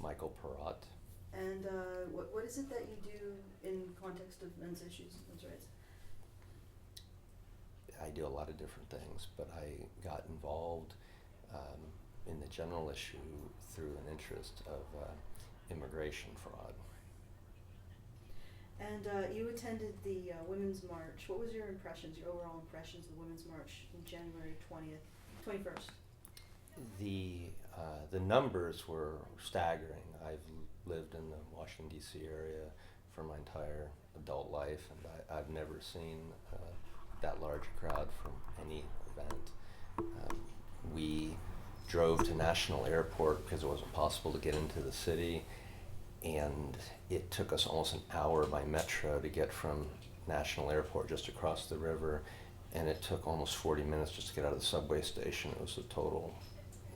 Michael Parrotte. And what is it that you do in context of men's issues and men's rights? I do a lot of different things, but I got involved in the general issue through an interest of immigration fraud. And you attended the Women's March. What was your impressions, your overall impressions of the Women's March in January 20th, 21st? The numbers were staggering. I've lived in the Washington D.C. area for my entire adult life, and I've never seen that large a crowd from any event. We drove to National Airport because it wasn't possible to get into the city, and it took us almost an hour by metro to get from National Airport just across the river, and it took almost 40 minutes just to get out of the subway station. It was a total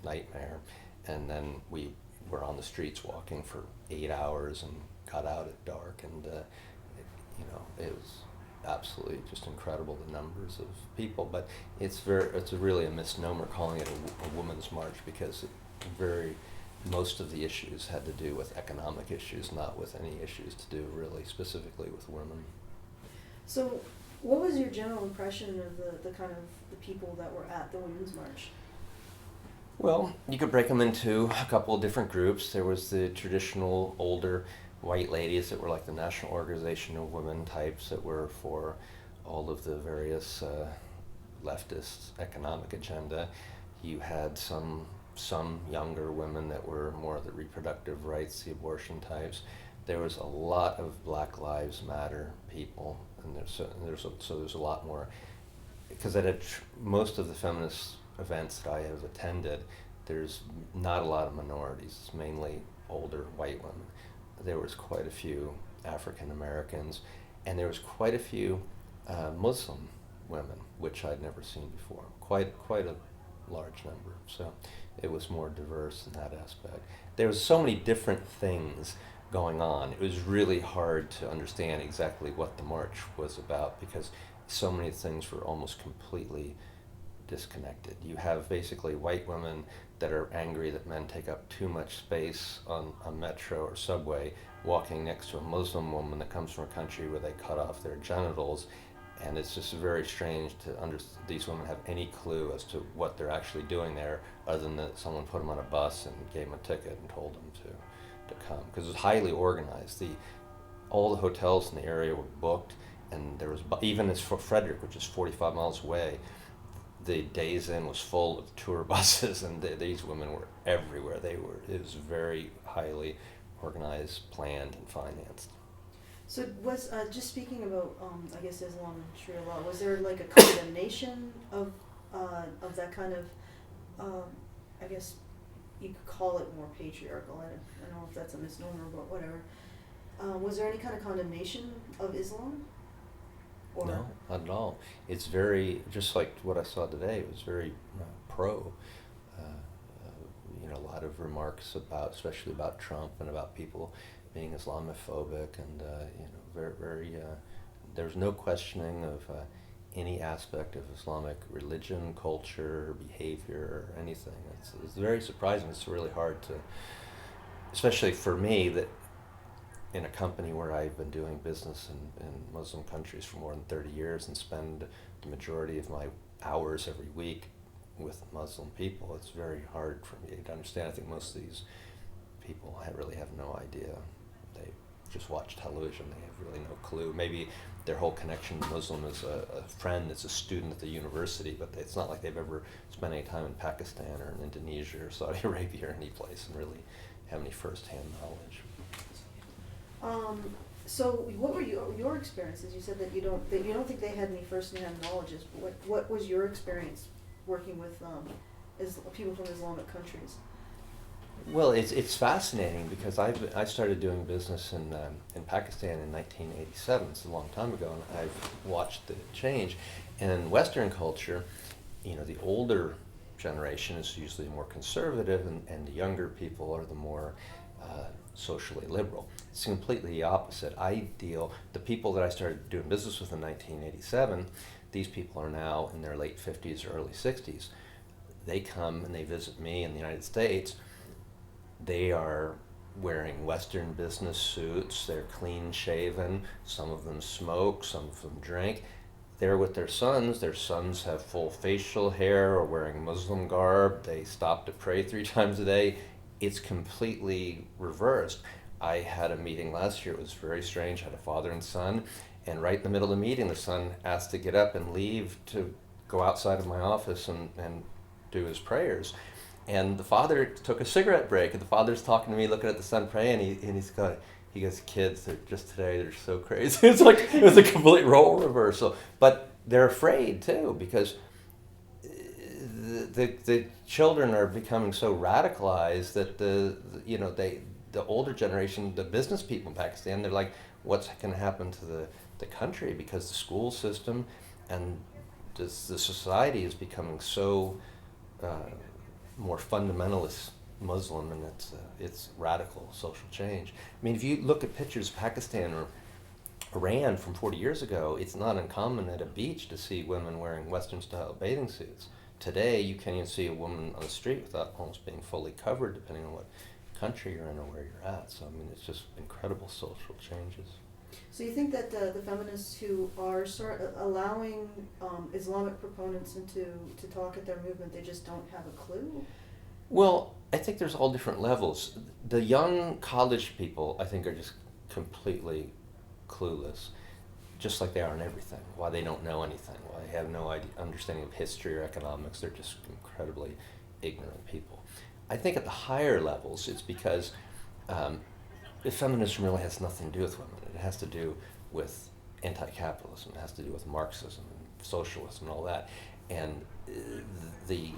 nightmare. And then we were on the streets walking for 8 hours and got out at dark, and it was absolutely just incredible, the numbers of people. But it's really a misnomer calling it a women's march, because most of the issues had to do with economic issues, not with any issues to do really specifically with women. So, what was your general impression of the kind of the people that were at the Women's March? Well, you could break them into a couple of different groups. There was the traditional older white ladies that were like the National Organization of Women types that were for all of the various leftist economic agenda. You had some younger women that were more of the reproductive rights, the abortion types. There was a lot of Black Lives Matter people, and there's a lot more, because most of the feminist events that I have attended, there's not a lot of minorities. It's mainly older white women. There was quite a few African Americans, and there was quite a few Muslim women, which I'd never seen before. Quite a large number. So it was more diverse in that aspect. There was so many different things going on. It was really hard to understand exactly what the march was about, because so many things were almost completely disconnected. You have basically white women that are angry that men take up too much space on a metro or subway, walking next to a Muslim woman that comes from a country where they cut off their genitals, and it's just very strange to these women have any clue as to what they're actually doing there, other than that someone put them on a bus and gave them a ticket and told them to come, because it was highly organized. All the hotels in the area were booked, and there was, even as for Frederick, which is 45 miles away, the Days Inn was full of tour buses, and these women were everywhere. It was very highly organized, planned, and financed. So was just speaking about I guess Islam and Sharia law. Was there like a condemnation of that kind of I guess you could call it more patriarchal. I don't know if that's a misnomer, but whatever. Was there any kind of condemnation of Islam? Or No, not at all. It's very, just like what I saw today, it was very pro. A lot of remarks especially about Trump and about people being Islamophobic, and there was no questioning of any aspect of Islamic religion, culture, behavior, or anything. It's very surprising. It's really hard to, especially for me, that in a company where I've been doing business in Muslim countries for more than 30 years and spend the majority of my hours every week with Muslim people, it's very hard for me to understand. I think most of these people really have no idea. They just watch television. They have really no clue. Maybe their whole connection to Muslim is a friend that's a student at the university, but it's not like they've ever spent any time in Pakistan or in Indonesia or Saudi Arabia or any place and really have any first-hand knowledge. So what were your experiences? You said that you don't think they had any first-hand knowledges, but what was your experience working with people from Islamic countries? Well, it's fascinating, because I started doing business in Pakistan in 1987. It's a long time ago, and I've watched the change. And in Western culture, the older generation is usually more conservative, and the younger people are the more socially liberal. It's completely the opposite. The people that I started doing business with in 1987, these people are now in their late 50s or early 60s. They come and they visit me in the United States. They are wearing Western business suits. They're clean shaven. Some of them smoke, some of them drink. They're with their sons. Their sons have full facial hair or wearing Muslim garb. They stop to pray 3 times a day. It's completely reversed. I had a meeting last year. It was very strange. I had a father and son, and right in the middle of the meeting, the son asked to get up and leave to go outside of my office and do his prayers. And the father took a cigarette break, and the father's talking to me, looking at the son praying, and he goes, kids, they're just today, they're so crazy. It's like, it was a complete role reversal. But they're afraid too, because the children are becoming so radicalized that the older generation, the business people in Pakistan, they're like, what's going to happen to the country? Because the school system and the society is becoming so more fundamentalist Muslim, and it's radical social change. I mean, if you look at pictures of Pakistan or Iran from 40 years ago, it's not uncommon at a beach to see women wearing Western-style bathing suits. Today, you can't even see a woman on the street without almost being fully covered, depending on what country you're in or where you're at. So, I mean, it's just incredible social changes. So you think that the feminists who are allowing Islamic proponents to talk at their movement, they just don't have a clue? Well, I think there's all different levels. The young college people, I think, are just completely clueless, just like they are in everything. Why they don't know anything, why they have no understanding of history or economics. They're just incredibly ignorant people. I think at the higher levels, it's because feminism really has nothing to do with women. It has to do with anti-capitalism. It has to do with Marxism and socialism and all that. And the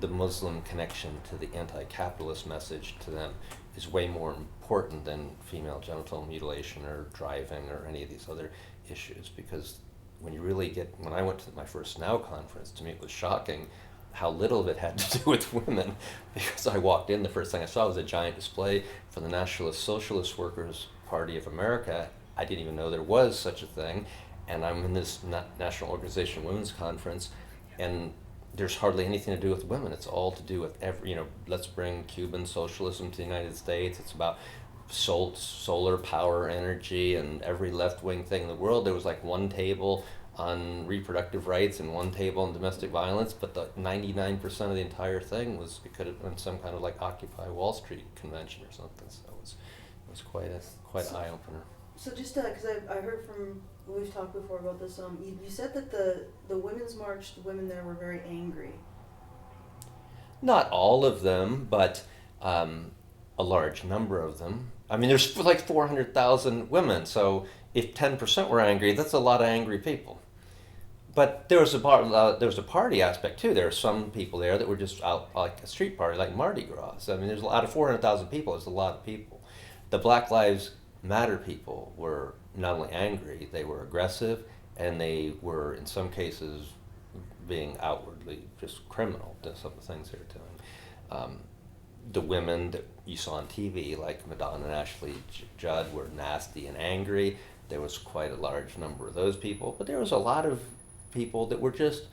Muslim connection to the anti-capitalist message to them is way more important than female genital mutilation or driving or any of these other issues. Because when I went to my first NOW conference, to me it was shocking how little of it had to do with women, because I walked in, the first thing I saw was a giant display for the Nationalist Socialist Workers Party of America. I didn't even know there was such a thing, and I'm in this National Organization Women's Conference, and there's hardly anything to do with women. It's all to do with let's bring Cuban socialism to the United States. It's about solar power energy and every left-wing thing in the world. There was like one table on reproductive rights and one table on domestic violence, but the 99% of the entire thing was because it went some kind of like Occupy Wall Street convention or something. So it was quite an eye opener. So just because I heard from, we've talked before about this. You said that the women's march, the women there were very angry. Not all of them, but a large number of them. I mean, there's like 400,000 women, so if 10% were angry, that's a lot of angry people. But there was a party aspect too. There were some people there that were just out like a street party, like Mardi Gras. I mean, there's a lot of 400,000 people. It's a lot of people. The Black Lives Matter people were not only angry, they were aggressive, and they were in some cases being outwardly just criminal to some of the things they were doing. The women that you saw on TV, like Madonna and Ashley Judd, were nasty and angry. There was quite a large number of those people, but there was a lot of people that were just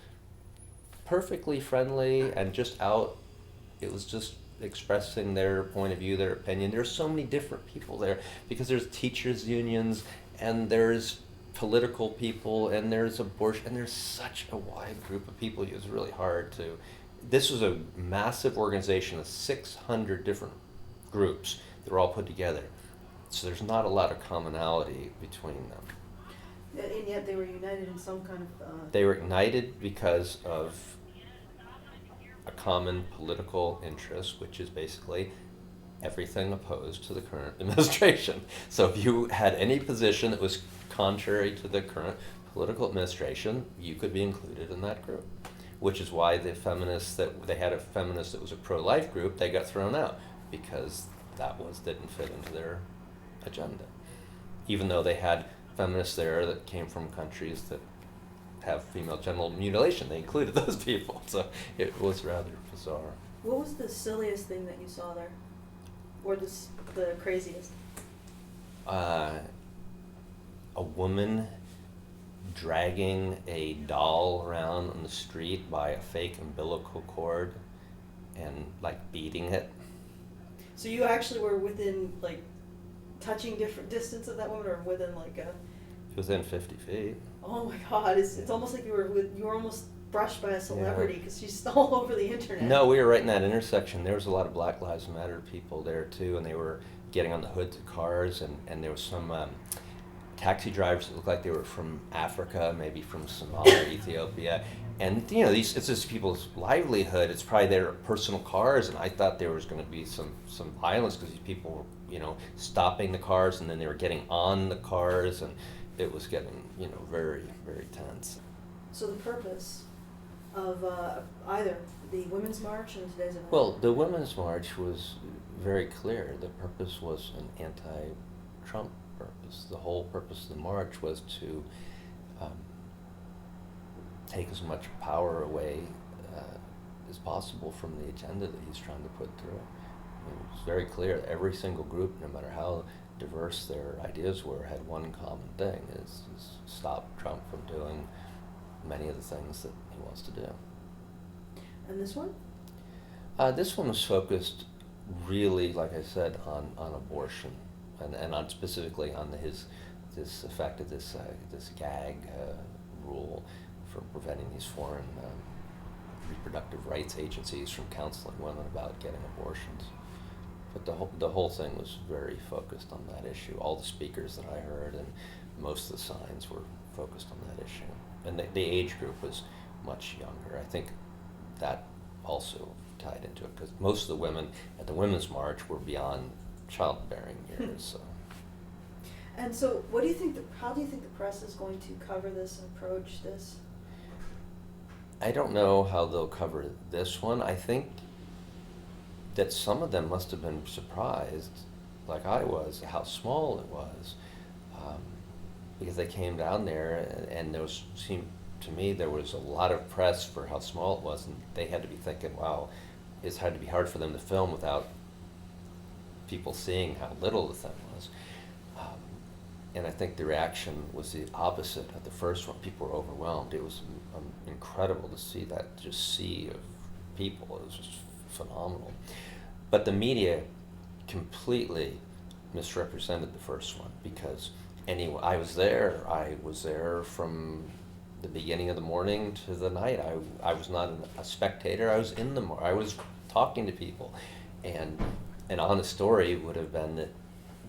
perfectly friendly and just out. It was just expressing their point of view, their opinion. There's so many different people there because there's teachers' unions and there's political people and there's abortion, and there's such a wide group of people. It was really hard to. This was a massive organization of 600 different groups that were all put together. So there's not a lot of commonality between them. And yet they were united in some kind of... They were united because of a common political interest, which is basically everything opposed to the current administration. So if you had any position that was contrary to the current political administration, you could be included in that group. Which is why they had a feminist that was a pro-life group, they got thrown out because didn't fit into their agenda. Even though they had feminists there that came from countries that have female genital mutilation, they included those people. So it was rather bizarre. What was the silliest thing that you saw there? Or the craziest? A woman dragging a doll around on the street by a fake umbilical cord and like beating it. So you actually were within, like, touching different distance of that woman, or within like a? Within 50 feet. Oh my God! It's almost like you were almost brushed by a celebrity, because she's all over the internet. No, we were right in that intersection. There was a lot of Black Lives Matter people there too, and they were getting on the hoods of cars, and there was some taxi drivers that looked like they were from Africa, maybe from Somalia, Ethiopia, and you know, it's just people's livelihood. It's probably their personal cars, and I thought there was going to be some violence because these people were, you know, stopping the cars, and then they were getting on the cars, and it was getting, you know, very, very tense. So the purpose of either the Women's March and today's event? Well, the Women's March was very clear. The purpose was an anti-Trump purpose. The whole purpose of the march was to take as much power away as possible from the agenda that he's trying to put through. I mean, it was very clear. Every single group, no matter how diverse their ideas were, had one common thing: is stop Trump from doing many of the things that he wants to do. And this one? This one was focused really, like I said, on abortion, and on specifically on this effect of this gag rule for preventing these foreign reproductive rights agencies from counseling women about getting abortions. But the whole thing was very focused on that issue. All the speakers that I heard and most of the signs were focused on that issue. And the age group was much younger. I think that also tied into it, because most of the women at the Women's March were beyond childbearing years. So. And so, what do you think? How do you think the press is going to cover this and approach this? I don't know how they'll cover this one. I think that some of them must have been surprised, like I was, how small it was, because they came down there and there seemed to me there was a lot of press for how small it was, and they had to be thinking, wow, it's had to be hard for them to film without people seeing how little the thing was. And I think the reaction was the opposite of the first one. People were overwhelmed. It was incredible to see that just sea of people. It was just phenomenal. But the media completely misrepresented the first one, because anyway, I was there from the beginning of the morning to the night. I was not a spectator. I was in the I was talking to people, and an honest story would have been that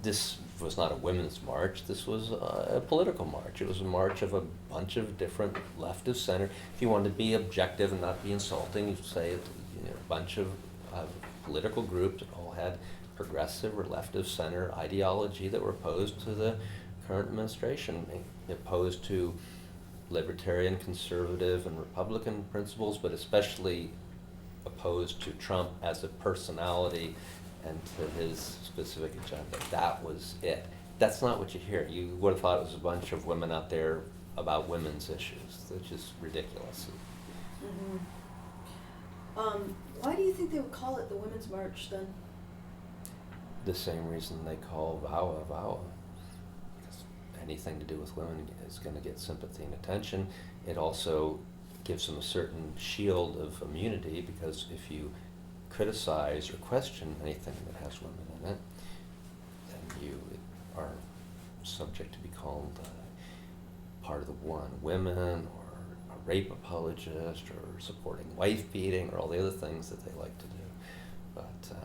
this was not a women's march. This was a political march. It was a march of a bunch of different left of center. If you wanted to be objective and not be insulting, you'd say a bunch of political groups that all had progressive or left of center ideology that were opposed to the current administration, opposed to libertarian, conservative, and Republican principles, but especially opposed to Trump as a personality and to his specific agenda. That was it. That's not what you hear. You would have thought it was a bunch of women out there about women's issues. That's just ridiculous. Mm-hmm. Why do you think they would call it the Women's March then? The same reason they call VAWA VAWA. Because anything to do with women is going to get sympathy and attention. It also gives them a certain shield of immunity, because if you criticize or question anything that has women in it, then you are subject to be called part of the war on women, or a rape apologist, or supporting wife beating, or all the other things that they like to do. But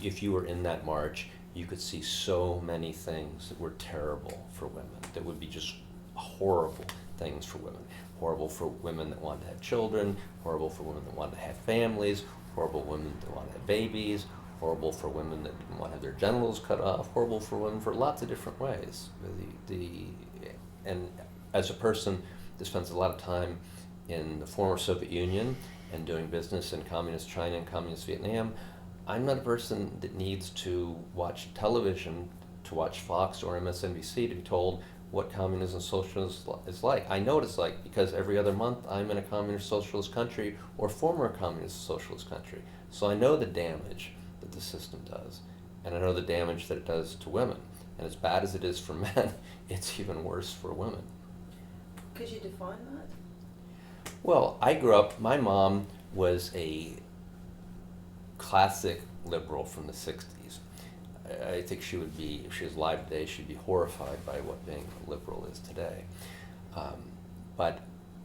if you were in that march, you could see so many things that were terrible for women, that would be just horrible things for women. Horrible for women that wanted to have children, horrible for women that wanted to have families, horrible women that wanted to have babies, horrible for women that didn't want to have their genitals cut off, horrible for women for lots of different ways. And as a person that spends a lot of time in the former Soviet Union and doing business in communist China and communist Vietnam, I'm not a person that needs to watch television, to watch Fox or MSNBC to be told what communism and socialism is like. I know what it's like because every other month I'm in a communist socialist country or former communist socialist country. So I know the damage that the system does, and I know the damage that it does to women. And as bad as it is for men, it's even worse for women. Could you define that? Well, I grew up, my mom was a classic liberal from the 60s. I think she would be, if she was alive today, she'd be horrified by what being a liberal is today. But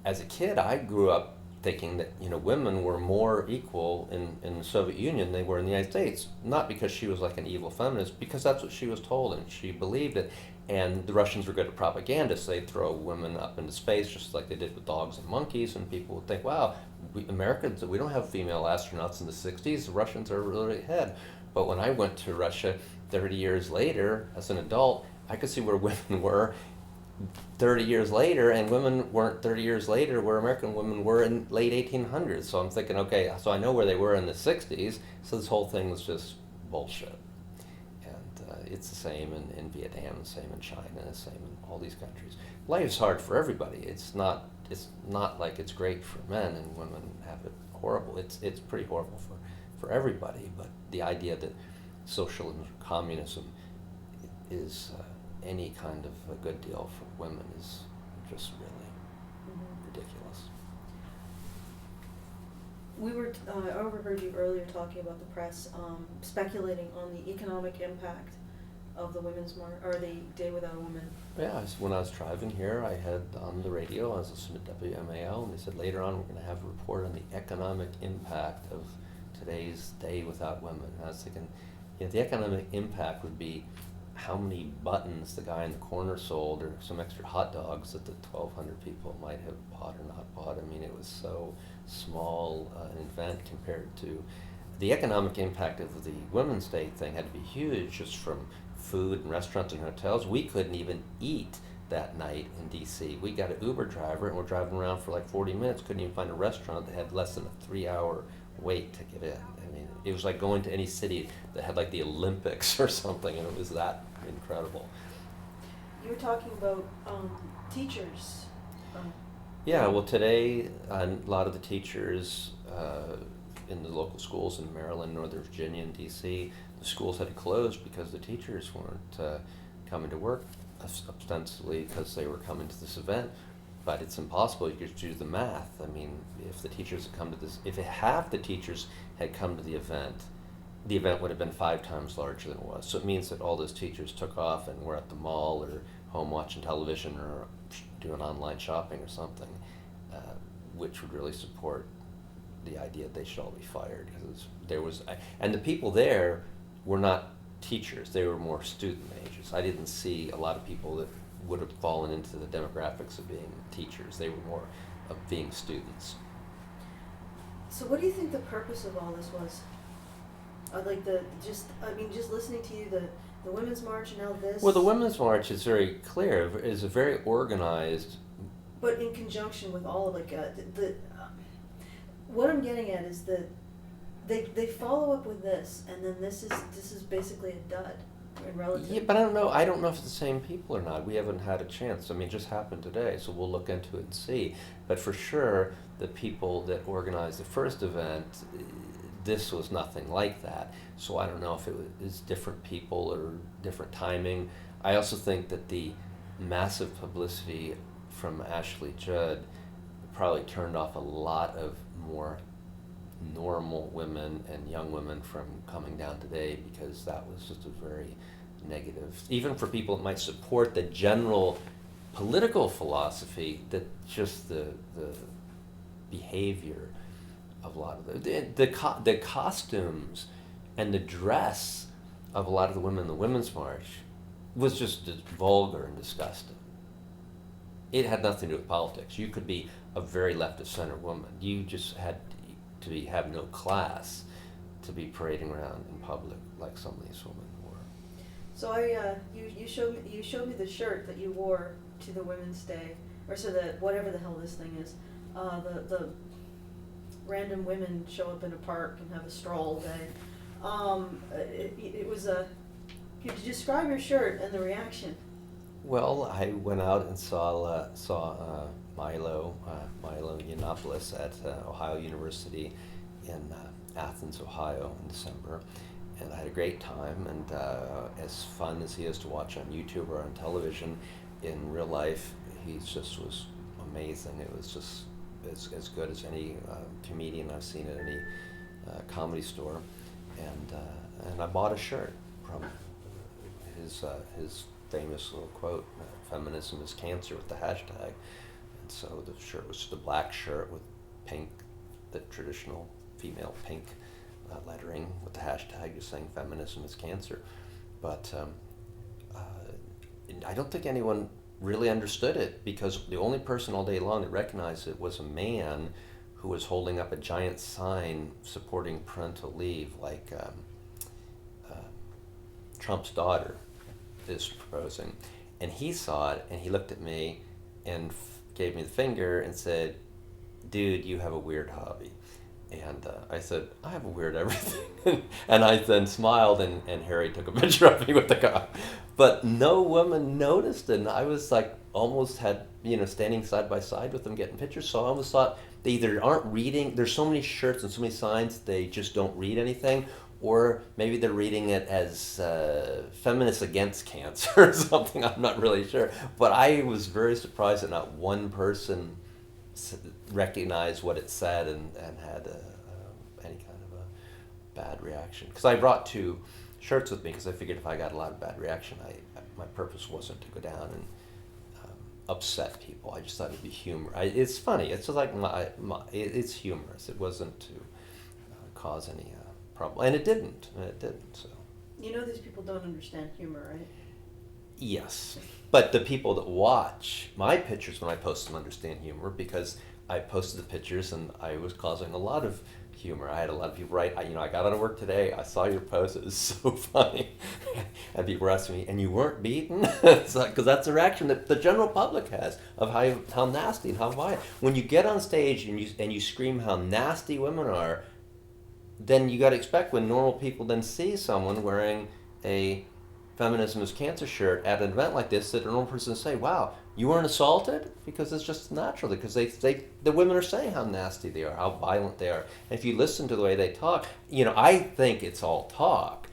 as a kid, I grew up thinking that women were more equal in the Soviet Union than they were in the United States. Not because she was like an evil feminist, because that's what she was told and she believed it. And the Russians were good at propaganda, so they'd throw women up into space just like they did with dogs and monkeys, and people would think, wow, Americans, we don't have female astronauts in the 60s, the Russians are really ahead. But when I went to Russia 30 years later, as an adult, I could see where women were 30 years later, and women weren't 30 years later where American women were in late 1800s. So I'm thinking, okay, so I know where they were in the 60s, so this whole thing was just bullshit. And it's the same in Vietnam, the same in China, the same in all these countries. Life's hard for everybody. It's not like it's great for men and women have it horrible. It's pretty horrible for everybody, but the idea that socialism or communism is any kind of a good deal for women is just really ridiculous. I overheard you earlier talking about the press speculating on the economic impact of the Women's March, or the Day Without a Woman. Yeah, when I was driving here, I had on the radio, I was listening to WMAL, and they said later on we're going to have a report on the economic impact of today's Day Without Women. And I was thinking, the economic impact would be how many buttons the guy in the corner sold, or some extra hot dogs that the 1,200 people might have bought or not bought. I mean, it was so small an event compared to the economic impact of the Women's Day thing. Had to be huge, just from food and restaurants and hotels. We couldn't even eat that night in DC. We got an Uber driver and we're driving around for like 40 minutes, couldn't even find a restaurant that had less than a 3-hour wait to get in. I mean, it was like going to any city that had like the Olympics or something, and it was that incredible. You were talking about teachers. Yeah, well today a lot of the teachers in the local schools in Maryland, Northern Virginia, and DC, the schools had to close because the teachers weren't coming to work, ostensibly because they were coming to this event. But it's impossible. You could do the math. I mean, if the teachers had come to this, if half the teachers had come to the event would have been 5 times larger than it was. So it means that all those teachers took off and were at the mall or home watching television or doing online shopping or something, which would really support the idea that they should all be fired. Because and the people there were not teachers. They were more student ages. I didn't see a lot of people that would have fallen into the demographics of being teachers. They were more of being students. So what do you think the purpose of all this was? Just listening to you, the Women's March and now this. Well, the Women's March is very clear, is a very organized. But in conjunction with all of what I'm getting at is that they follow up with this, and then this is basically a dud. Yeah, but I don't know if it's the same people or not. We haven't had a chance. I mean, it just happened today, so we'll look into it and see. But for sure, the people that organized the first event, this was nothing like that. So I don't know if it was different people or different timing. I also think that the massive publicity from Ashley Judd probably turned off a lot of more normal women and young women from coming down today, because that was just a very negative, even for people that might support the general political philosophy, that just the behavior of a lot of the costumes and the dress of a lot of the women in the Women's March was just vulgar and disgusting. It had nothing to do with politics. You could be a very left of center woman. You just had to have no class to be parading around in public like some of these women were. So you showed me the shirt that you wore to the Women's Day, or so that whatever the hell this thing is. The random women show up in a park and have a stroll day. It was a. Could you describe your shirt and the reaction? Well, I went out and saw Milo Yiannopoulos at Ohio University in Athens, Ohio in December, and I had a great time. And as fun as he is to watch on YouTube or on television, in real life he just was amazing. It was just as good as any comedian I've seen at any comedy store. and I bought a shirt from his famous little quote, "Feminism is cancer," with the hashtag. And so the shirt was the black shirt with pink, the traditional female pink lettering with the hashtag just saying "Feminism is cancer." But I don't think anyone really understood it, because the only person all day long that recognized it was a man who was holding up a giant sign supporting parental leave, like Trump's daughter is proposing. And he saw it, and he looked at me and gave me the finger and said, "Dude, you have a weird hobby." And I said, "I have a weird everything." And I then smiled, and Harry took a picture of me with the guy. But no woman noticed it, and I was like, almost had, standing side by side with them getting pictures. So I almost thought they either aren't reading, there's so many shirts and so many signs, they just don't read anything, or maybe they're reading it as feminists against cancer or something. I'm not really sure. But I was very surprised that not one person recognized what it said and had any kind of a bad reaction. Because I brought 2 shirts with me, because I figured if I got a lot of bad reaction, my purpose wasn't to go down and upset people. I just thought it'd be humor. It's funny. It's just like it's humorous. It wasn't to cause any problem, and it didn't. So. These people don't understand humor, right? Yes, but the people that watch my pictures when I post them understand humor, because I posted the pictures and I was causing a lot of humor. I had a lot of people write, I got out of work today, I saw your post, it was so funny. And people were asking me, "And you weren't beaten?" It's like, because that's the reaction that the general public has of how nasty and how violent. When you get on stage and you scream how nasty women are, then you got to expect, when normal people then see someone wearing a "Feminism is Cancer" shirt at an event like this, that a normal person say, "Wow, you weren't assaulted?" Because it's just natural, because the women are saying how nasty they are, how violent they are. And if you listen to the way they talk, I think it's all talk.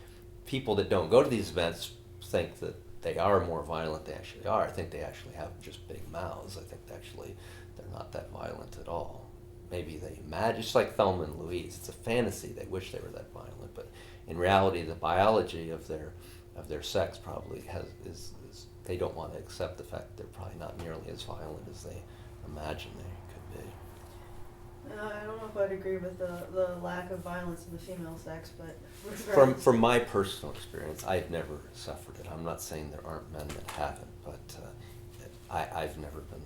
People that don't go to these events think that they are more violent than they actually are. I think they actually have just big mouths. I think actually they're not that violent at all. Maybe they imagine, just like Thelma and Louise. It's a fantasy. They wish they were that violent, but in reality, the biology of their sex probably is they don't want to accept the fact they're probably not nearly as violent as they imagine they could be. I don't know if I'd agree with the lack of violence in the female sex, but From my personal experience, I've never suffered it. I'm not saying there aren't men that haven't, but I've never been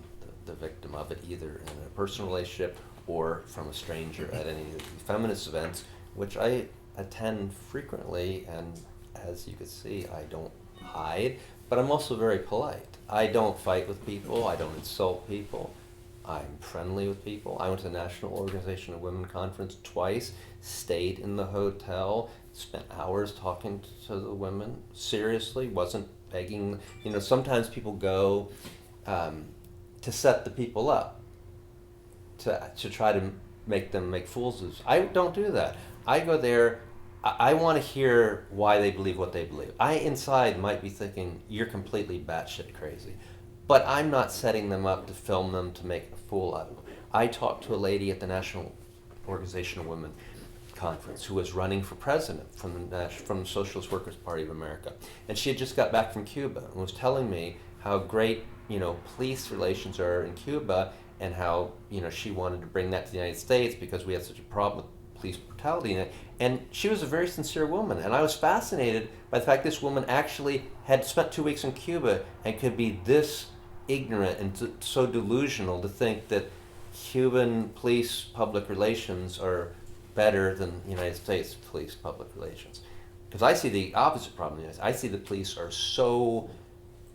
the victim of it, either in a personal relationship or from a stranger at any of the feminist events, which I attend frequently, and as you can see, I don't hide, but I'm also very polite. I don't fight with people, I don't insult people, I'm friendly with people. I went to the National Organization of Women Conference twice, stayed in the hotel, spent hours talking to the women, seriously, wasn't begging. Sometimes people go to set the people up, to try to make them make fools of. I don't do that. I go there, I want to hear why they believe what they believe. I inside might be thinking, "You're completely batshit crazy," but I'm not setting them up to film them to make a fool out of them. I talked to a lady at the National Organization of Women Conference who was running for president from the Socialist Workers Party of America, and she had just got back from Cuba and was telling me how great police relations are in Cuba, and how she wanted to bring that to the United States because we had such a problem with police brutality in it. And she was a very sincere woman, and I was fascinated by the fact this woman actually had spent 2 weeks in Cuba and could be this ignorant and so delusional to think that Cuban police public relations are better than United States police public relations. Because I see the opposite problem. I see the police are so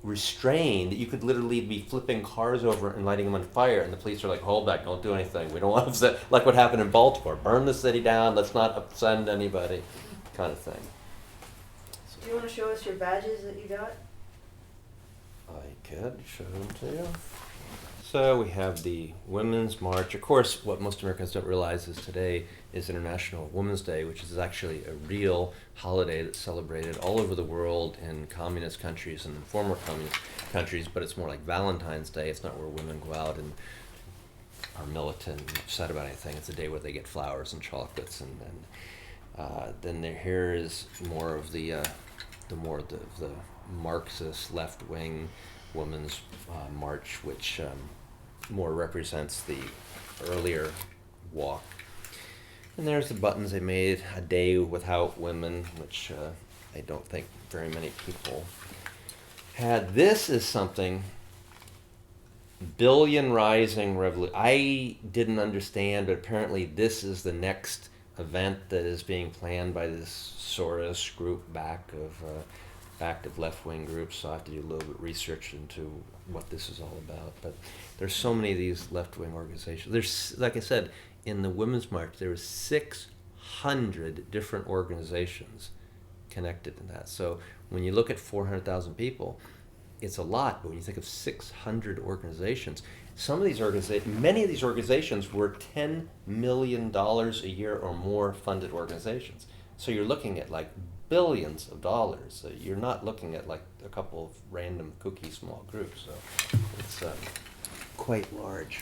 restrained that you could literally be flipping cars over and lighting them on fire, and the police are like, "Hold back, don't do anything. We don't want to upset," like what happened in Baltimore. "Burn the city down, let's not send anybody," kind of thing. So, do you want to show us your badges that you got? I could show them to you. So we have the Women's March. Of course, what most Americans don't realize is today is International Women's Day, which is actually a real holiday that's celebrated all over the world in communist countries and former communist countries, but it's more like Valentine's Day. It's not where women go out and are militant and upset about anything. It's a day where they get flowers and chocolates and Then here is more of the Marxist left-wing women's march, which more represents the earlier walk. And there's the buttons they made, "A Day Without Women," which I don't think very many people had. This is something, Billion Rising Revolution. I didn't understand, but apparently this is the next event that is being planned by this Soros group back of active left-wing groups, so I have to do a little bit of research into what this is all about. But there's so many of these left-wing organizations. There's, like I said, in the Women's March, there were 600 different organizations connected in that. So when you look at 400,000 people, it's a lot, but when you think of 600 organizations, many of these organizations were $10 million a year or more funded organizations. So you're looking at like billions of dollars. So you're not looking at like a couple of random kooky small groups. So it's quite large.